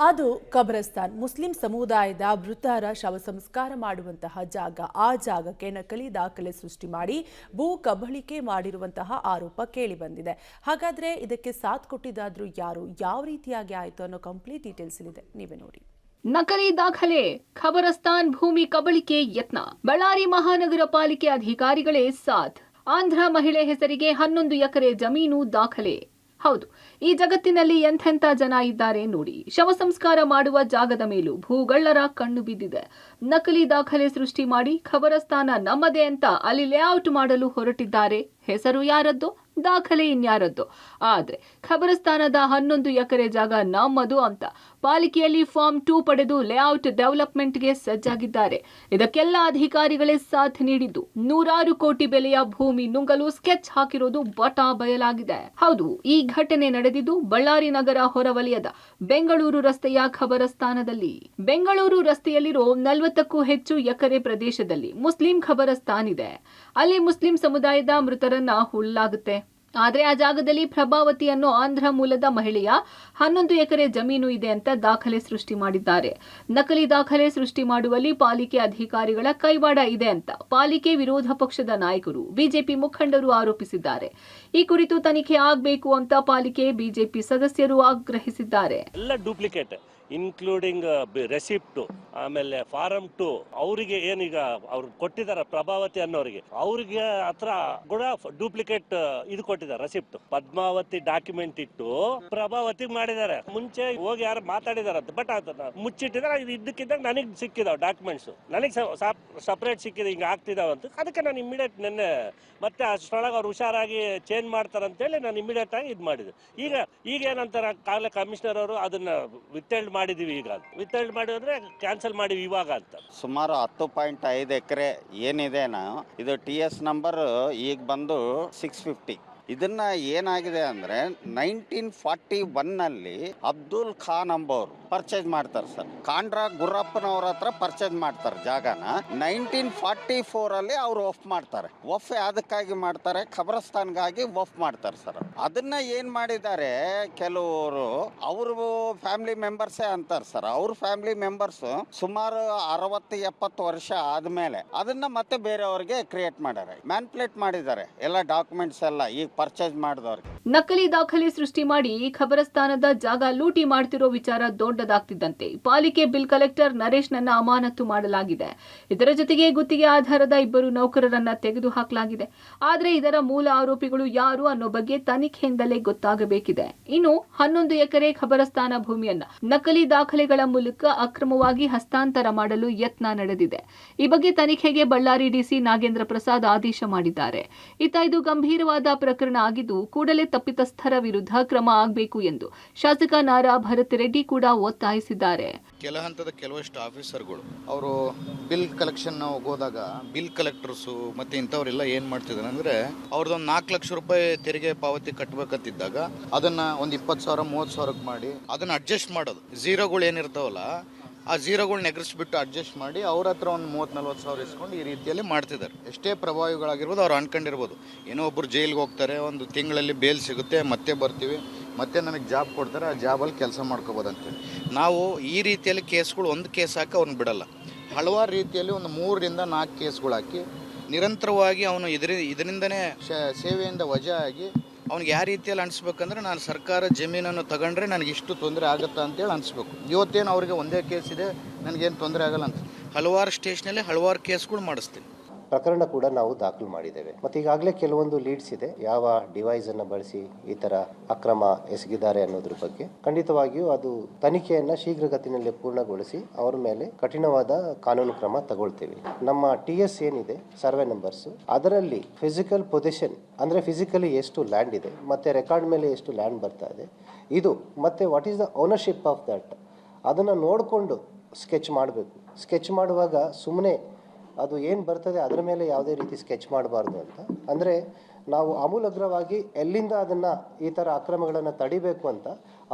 ಅದು ಕಬ್ರಸ್ತಾನ್. ಮುಸ್ಲಿಂ ಸಮುದಾಯದ ಮೃತರ ಶವ ಸಂಸ್ಕಾರ ಮಾಡುವಂತಹ ಜಾಗ. ಆ ಜಾಗಕ್ಕೆ ನಕಲಿ ದಾಖಲೆ ಸೃಷ್ಟಿ ಮಾಡಿ ಭೂ ಕಬಳಿಕೆ ಮಾಡಿರುವಂತಹ ಆರೋಪ ಕೇಳಿಬಂದಿದೆ. ಹಾಗಾದ್ರೆ ಇದಕ್ಕೆ ಸಾಥ್ ಕೊಟ್ಟಿದ್ದಾದ್ರೂ ಯಾರು, ಯಾವ ರೀತಿಯಾಗಿ ಆಯಿತು ಅನ್ನೋ ಕಂಪ್ಲೀಟ್ ಡೀಟೇಲ್ಸ್ ಇದೆ, ನೀವೇ ನೋಡಿ. ನಕಲಿ ದಾಖಲೆ, ಖಬರಸ್ತಾನ್ ಭೂಮಿ ಕಬಳಿಕೆ ಯತ್ನ, ಬಳ್ಳಾರಿ ಮಹಾನಗರ ಪಾಲಿಕೆ ಅಧಿಕಾರಿಗಳೇ ಸಾಥ್. ಆಂಧ್ರ ಮಹಿಳೆ ಹೆಸರಿಗೆ 11 ಎಕರೆ ಜಮೀನು ದಾಖಲೆ. ಹೌದು, ಈ ಜಗತ್ತಿನಲ್ಲಿ ಎಂಥೆಂಥ ಜನ ಇದ್ದಾರೆ ನೋಡಿ. ಶವ ಸಂಸ್ಕಾರ ಮಾಡುವ ಜಾಗದ ಮೇಲೂ ಭೂಗಳ್ಳರ ಕಣ್ಣು ಬಿದ್ದಿದೆ. ನಕಲಿ ದಾಖಲೆ ಸೃಷ್ಟಿ ಮಾಡಿ ಖಬರಸ್ತಾನ ನಮ್ಮದೇ ಅಂತ ಅಲ್ಲಿ ಲೇಔಟ್ ಮಾಡಲು ಹೊರಟಿದ್ದಾರೆ. ಹೆಸರು ಯಾರದ್ದು, ದಾಖಲೆ ಇನ್ಯಾರದ್ದು. ಆದ್ರೆ ಖಬರಸ್ತಾನದ 11 ಎಕರೆ ಜಾಗ ನಮ್ಮದು ಅಂತ ಪಾಲಿಕೆಯಲ್ಲಿ ಫಾರ್ಮ್ 2 ಪಡೆದು ಲೇಔಟ್ ಡೆವಲಪ್ಮೆಂಟ್ಗೆ ಸಜ್ಜಾಗಿದ್ದಾರೆ. ಇದಕ್ಕೆಲ್ಲ ಅಧಿಕಾರಿಗಳೇ ಸಾಥ್ ನೀಡಿದ್ದು, 100 ಕೋಟಿ ಬೆಲೆಯ ಭೂಮಿ ನುಂಗಲು ಸ್ಕೆಚ್ ಹಾಕಿರೋದು ಬಟಾ ಬಯಲಾಗಿದೆ. ಹೌದು, ಈ ಘಟನೆ ನಡೆದಿದ್ದು ಬಳ್ಳಾರಿ ನಗರ ಹೊರವಲಯದ ಬೆಂಗಳೂರು ರಸ್ತೆಯ ಖಬರಸ್ತಾನದಲ್ಲಿ. ಬೆಂಗಳೂರು ರಸ್ತೆಯಲ್ಲಿರೋ 40ಕ್ಕೂ ಹೆಚ್ಚು ಎಕರೆ ಪ್ರದೇಶದಲ್ಲಿ ಮುಸ್ಲಿಂ ಖಬರಸ್ತಾನ್ ಇದೆ. ಅಲ್ಲಿ ಮುಸ್ಲಿಂ ಸಮುದಾಯದ ಮೃತರನ್ನ ಹೂಳಲಾಗುತ್ತೆ. ಆದ್ರೆ ಆ ಜಾಗದಲ್ಲಿ ಪ್ರಭಾವತಿ ಅನ್ನೋ ಆಂಧ್ರ ಮೂಲದ ಮಹಿಳೆಯ 11 ಎಕರೆ ಜಮೀನು ಇದೆ ಅಂತ ದಾಖಲೆ ಸೃಷ್ಟಿ ಮಾಡಿದ್ದಾರೆ. ನಕಲಿ ದಾಖಲೆ ಸೃಷ್ಟಿ ಮಾಡುವಲ್ಲಿ ಪಾಲಿಕೆ ಅಧಿಕಾರಿಗಳ ಕೈವಾಡ ಇದೆ ಅಂತ ಪಾಲಿಕೆ ವಿರೋಧ ಪಕ್ಷದ ನಾಯಕರು, ಬಿಜೆಪಿ ಮುಖಂಡರು ಆರೋಪಿಸಿದ್ದಾರೆ. ಈ ಕುರಿತು ತನಿಖೆ ಆಗಬೇಕು ಅಂತ ಪಾಲಿಕೆ ಬಿಜೆಪಿ ಸದಸ್ಯರು ಆಗ್ರಹಿಸಿದ್ದಾರೆ. ಎಲ್ಲ ಡೂಪ್ಲಿಕೇಟ್, ಇನ್ಕ್ಲೂಡಿಂಗ್ ರೆಸಿಪ್ಟು, ಆಮೇಲೆ ಫಾರಂ 2 ಅವರಿಗೆ ಏನೀಗ ಅವ್ರು ಕೊಟ್ಟಿದ್ದಾರೆ ಪ್ರಭಾವತಿ ಅನ್ನೋರಿಗೆ, ಅವ್ರಿಗೆ ಹತ್ರ ಕೂಡ ಡೂಪ್ಲಿಕೇಟ್ ಇದು ಕೊಟ್ಟಿದ್ದಾರೆ ರೆಸಿಪ್ಟ್. ಪದ್ಮಾವತಿ ಡಾಕ್ಯುಮೆಂಟ್ ಇಟ್ಟು ಪ್ರಭಾವತಿ ಮಾಡಿದ್ದಾರೆ. ಮುಂಚೆ ಹೋಗಿ ಯಾರು ಮಾತಾಡಿದಾರೆ, ಬಟ್ ಮುಚ್ಚಿಟ್ಟಿದ್ದಾರೆ. ಇದು ಇದ್ದಕ್ಕಿದ್ದಾಗ ನನಗೆ ಸಿಕ್ಕಿದಾವ ಡಾಕ್ಯುಮೆಂಟ್ಸ್, ನನಗೆ ಸಪರೇಟ್ ಸಿಕ್ಕಿದೆ, ಹಿಂಗೆ ಆಗ್ತಿದಾವ ಅಂತ. ಅದಕ್ಕೆ ನಾನು ಇಮಿಡಿಯೇಟ್ ನೆನ್ನೆ ಮತ್ತೆ ಅಷ್ಟರೊಳಗೆ ಅವ್ರು ಹುಷಾರಾಗಿ ಚೇಂಜ್ ಮಾಡ್ತಾರೆ ಅಂತೇಳಿ ನಾನು ಇಮಿಡಿಯೇಟ್ ಆಗಿ ಇದು ಮಾಡಿದೆ. ಈಗ ಏನಂತಾರೆ ಕಾಲ ಕಮಿಷನರ್ ಅವರು ಅದನ್ನ ವಿತ್ಹೆಲ್ಡ್ ಮಾಡಿದೀವಿ, ಈಗ ವಿತ್ಹೆಲ್ಡ್ ಮಾಡಿ ಅಂದ್ರೆ ಕ್ಯಾನ್ಸಲ್ ಮಾಡಿವಿ ಇವಾಗ ಅಂತ. ಸುಮಾರು 10.5 ಎಕರೆ ಏನಿದೆ, ಇದು TS ನಂಬರ್ ಈಗ ಬಂದು 650. ಇದನ್ನ ಏನಾಗಿದೆ ಅಂದ್ರೆ 1941ನಲ್ಲಿ ಅಬ್ದುಲ್ ಖಾನ್ ಅಂಬೋರು ಪರ್ಚೇಸ್ ಮಾಡ್ತಾರೆ ಸರ್. ಕಾಂಡ್ರಾ ಗುರ್ರಪ್ಪನವ್ರ ಹತ್ರ ಪರ್ಚೇಸ್ ಮಾಡ್ತಾರೆ ಜಾಗನ. 1944 ಅವರು ವಫ್ ಮಾಡ್ತಾರೆ. ವಫ್ ಅದಕ್ಕಾಗಿ ಮಾಡ್ತಾರೆ, ಖಬರಸ್ತಾನ್ಗಾಗಿ ವಫ್ ಮಾಡ್ತಾರೆ ಸರ್. ಅದನ್ನ ಏನ್ ಮಾಡಿದ್ದಾರೆ ಕೆಲವರು, ಅವರು ಫ್ಯಾಮಿಲಿ ಮೆಂಬರ್ಸೇ ಅಂತಾರೆ ಸರ್. ಅವ್ರ ಫ್ಯಾಮಿಲಿ ಮೆಂಬರ್ಸ್ ಸುಮಾರು 60-70 ವರ್ಷ ಆದ್ಮೇಲೆ ಅದನ್ನ ಮತ್ತೆ ಬೇರೆಯವ್ರಿಗೆ ಕ್ರಿಯೇಟ್ ಮಾಡ್ಯಾರೆ, ಮ್ಯಾನ್ಪ್ಲೇಟ್ ಮಾಡಿದ್ದಾರೆ ಎಲ್ಲ ಡಾಕ್ಯುಮೆಂಟ್ಸ್ ಎಲ್ಲ ಈಗ ಪರ್ಚೇಸ್ ಮಾಡಿದವ್ರಿಗೆ. ನಕಲಿ ದಾಖಲೆ ಸೃಷ್ಟಿ ಮಾಡಿ ಖಬರಸ್ತಾನದ ಜಾಗ ಲೂಟಿ ಮಾಡ್ತಿರೋ ವಿಚಾರ ದೊಡ್ಡದಾಗ್ತಿದ್ದಂತೆ ಪಾಲಿಕೆ ಬಿಲ್ ಕಲೆಕ್ಟರ್ ನರೇಶ್ ನನ್ನ ಅಮಾನತು ಮಾಡಲಾಗಿದೆ. ಇದರ ಜೊತೆಗೆ ಗುತ್ತಿಗೆ ಆಧಾರದ 2 ನೌಕರರನ್ನ ತೆಗೆದು ಹಾಕಲಾಗಿದೆ. ಆದ್ರೆ ಇದರ ಮೂಲ ಆರೋಪಿಗಳು ಯಾರು ಅನ್ನೋ ಬಗ್ಗೆ ತನಿಖೆಯಿಂದಲೇ ಗೊತ್ತಾಗಬೇಕಿದೆ. ಇನ್ನು 11 ಎಕರೆ ಖಬರಸ್ತಾನ ಭೂಮಿಯನ್ನ ನಕಲಿ ದಾಖಲೆಗಳ ಮೂಲಕ ಅಕ್ರಮವಾಗಿ ಹಸ್ತಾಂತರ ಮಾಡಲು ಯತ್ನ ನಡೆದಿದೆ. ಈ ಬಗ್ಗೆ ತನಿಖೆಗೆ ಬಳ್ಳಾರಿ ಡಿಸಿ ನಾಗೇಂದ್ರ ಪ್ರಸಾದ್ ಆದೇಶ ಮಾಡಿದ್ದಾರೆ. ಇದು ಗಂಭೀರವಾದ ಪ್ರಕರಣ ಆಗಿದ್ದು ಕೂಡಲೇ ತಪ್ಪಿತಸ್ಥರ ವಿರುದ್ಧ ಕ್ರಮ ಆಗಬೇಕು ಎಂದು ಶಾಸಕ ನಾರಾ ಭರತ್ ರೆಡ್ಡಿ ಕೂಡ ಒತ್ತಾಯಿಸಿದ್ದಾರೆ. ಕೆಲ ಹಂತದ ಕೆಲವಷ್ಟು ಆಫೀಸರ್ಗಳು ಅವರು ಬಿಲ್ ಕಲೆಕ್ಷನ್ ಹೋದಾಗ ಬಿಲ್ ಕಲೆಕ್ಟರ್ಸು ಮತ್ತೆ ಇಂಥವರೆಲ್ಲ ಏನ್ ಮಾಡ್ತಿದ್ದಾರೆ ಅಂದ್ರೆ ಅವ್ರದ್ದೊಂದು 4 ಲಕ್ಷ ರೂಪಾಯಿ ತೆರಿಗೆ ಪಾವತಿ ಕಟ್ಟಬೇಕಂತಿದ್ದಾಗ ಅದನ್ನ ಒಂದು 20,000 30,000 ಮಾಡಿ ಅದನ್ನ ಅಡ್ಜಸ್ಟ್ ಮಾಡೋದು. ಝೀರೋಗಳು ಏನಿರ್ತಾವಲ್ಲ ಆ ಝೀರೋಗಳನ್ನ ಎಗರಿಸ್ಬಿಟ್ಟು ಅಡ್ಜಸ್ಟ್ ಮಾಡಿ ಅವ್ರ ಹತ್ರ ಒಂದು 30-40 ಸಾವಿರ ಇಸ್ಕೊಂಡು ಈ ರೀತಿಯಲ್ಲಿ ಮಾಡ್ತಿದ್ದಾರೆ. ಎಷ್ಟೇ ಪ್ರಭಾವಿಗಳಾಗಿರ್ಬೋದು ಅವ್ರು ಅನ್ಕೊಂಡಿರ್ಬೋದು, ಏನೋ ಒಬ್ಬರು ಜೈಲಿಗೆ ಹೋಗ್ತಾರೆ, ಒಂದು ತಿಂಗಳಲ್ಲಿ ಬೇಲ್ ಸಿಗುತ್ತೆ, ಮತ್ತೆ ಬರ್ತೀವಿ, ಮತ್ತೆ ನಮಗೆ ಜಾಬ್ ಕೊಡ್ತಾರೆ, ಆ ಜಾಬಲ್ಲಿ ಕೆಲಸ ಮಾಡ್ಕೋಬೋದು ಅಂತೇಳಿ. ನಾವು ಈ ರೀತಿಯಲ್ಲಿ ಕೇಸ್ಗಳು ಒಂದು ಕೇಸ್ ಹಾಕಿ ಅವ್ರನ್ನ ಬಿಡಲ್ಲ. ಹಲವಾರು ರೀತಿಯಲ್ಲಿ ಒಂದು 3-4 ಕೇಸ್ಗಳು ಹಾಕಿ ನಿರಂತರವಾಗಿ ಅವನು ಇದರಿಂದನೇ ಸೇವೆಯಿಂದ ವಜಾ ಆಗಿ ಅವ್ನಿಗೆ ಯಾವ ರೀತಿಯಲ್ಲಿ ಅನಿಸ್ಬೇಕಂದ್ರೆ ನಾನು ಸರ್ಕಾರ ಜಮೀನನ್ನು ತಗೊಂಡ್ರೆ ನನಗೆ ಇಷ್ಟು ತೊಂದರೆ ಆಗುತ್ತಾ ಅಂತೇಳಿ ಅನಿಸ್ಬೇಕು. ಇವತ್ತೇನು ಅವ್ರಿಗೆ ಒಂದೇ ಕೇಸ್ ಇದೆ, ನನಗೇನು ತೊಂದರೆ ಆಗಲ್ಲ ಅಂತ ಹಲವಾರು ಸ್ಟೇಷನಲ್ಲಿ ಹಲವಾರು ಕೇಸ್ಗಳು ಮಾಡಿಸ್ತೀನಿ. ಪ್ರಕರಣ ಕೂಡ ನಾವು ದಾಖಲು ಮಾಡಿದ್ದೇವೆ. ಮತ್ತು ಈಗಾಗಲೇ ಕೆಲವೊಂದು ಲೀಡ್ಸ್ ಇದೆ, ಯಾವ ಡಿವೈಸ್ ಅನ್ನು ಬಳಸಿ ಈ ತರ ಅಕ್ರಮ ಎಸಗಿದ್ದಾರೆ ಅನ್ನೋದ್ರ ಬಗ್ಗೆ. ಖಂಡಿತವಾಗಿಯೂ ಅದು ತನಿಖೆಯನ್ನ ಶೀಘ್ರಗತಿನಲ್ಲಿ ಪೂರ್ಣಗೊಳಿಸಿ ಅವರ ಮೇಲೆ ಕಠಿಣವಾದ ಕಾನೂನು ಕ್ರಮ ತಗೊಳ್ತೇವೆ. ನಮ್ಮ TS ಏನಿದೆ ಸರ್ವೆ ನಂಬರ್ಸ್, ಅದರಲ್ಲಿ ಫಿಸಿಕಲ್ ಪೊಸಿಷನ್ ಅಂದ್ರೆ ಫಿಸಿಕಲಿ ಎಷ್ಟು ಲ್ಯಾಂಡ್ ಇದೆ ಮತ್ತೆ ರೆಕಾರ್ಡ್ ಮೇಲೆ ಎಷ್ಟು ಲ್ಯಾಂಡ್ ಬರ್ತಾ ಇದೆ, ಇದು ಮತ್ತೆ what is the ownership of that, ಅದನ್ನು ನೋಡಿಕೊಂಡು ಸ್ಕೆಚ್ ಮಾಡಬೇಕು. ಸ್ಕೆಚ್ ಮಾಡುವಾಗ ಸುಮ್ಮನೆ ಅದು ಏನು ಬರ್ತದೆ ಅದರ ಮೇಲೆ ಯಾವುದೇ ರೀತಿ ಸ್ಕೆಚ್ ಮಾಡಬಾರ್ದು ಅಂತ. ಅಂದರೆ ನಾವು ಆಮೂಲಾಗ್ರವಾಗಿ ಎಲ್ಲಿಂದ ಅದನ್ನು ಈ ಥರ ಅಕ್ರಮಗಳನ್ನು ತಡಿಬೇಕು ಅಂತ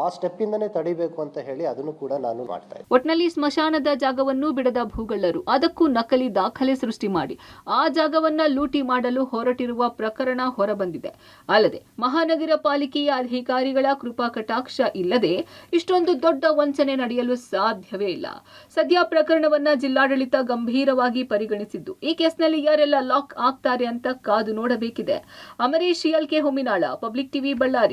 ಆ ಸ್ಟೆಪ್ ಇಂದನೇ ತಡಿಬೇಕು ಅಂತ ಹೇಳಿ ಅದನ್ನು ಕೂಡ ನಾನು ಮಾಡ್ತಾ ಇದ್ದೀನಿ. ಒಟ್ನಲ್ಲಿ ಸ್ಮಶಾನದ ಜಾಗವನ್ನು ಬಿಡದ ಭೂಗಳ್ಳರು ಅದಕ್ಕೂ ನಕಲಿ ದಾಖಲೆ ಸೃಷ್ಟಿ ಮಾಡಿ ಆ ಜಾಗವನ್ನ ಲೂಟಿ ಮಾಡಲು ಹೊರಟಿರುವ ಪ್ರಕರಣ ಹೊರಬಂದಿದೆ. ಅಲ್ಲದೆ ಮಹಾನಗರ ಪಾಲಿಕೆಯ ಅಧಿಕಾರಿಗಳ ಕೃಪಾ ಕಟಾಕ್ಷ ಇಲ್ಲದೆ ಇಷ್ಟೊಂದು ದೊಡ್ಡ ವಂಚನೆ ನಡೆಯಲು ಸಾಧ್ಯವೇ ಇಲ್ಲ. ಸದ್ಯ ಪ್ರಕರಣವನ್ನ ಜಿಲ್ಲಾಡಳಿತ ಗಂಭೀರವಾಗಿ ಪರಿಗಣಿಸಿದ್ದು ಈ ಕೇಸ್ನಲ್ಲಿ ಯಾರೆಲ್ಲ ಲಾಕ್ ಆಗ್ತಾರೆ ಅಂತ ಕಾದು ನೋಡಬೇಕಿದೆ. Amaresh LK Homminala, public TV, Ballari.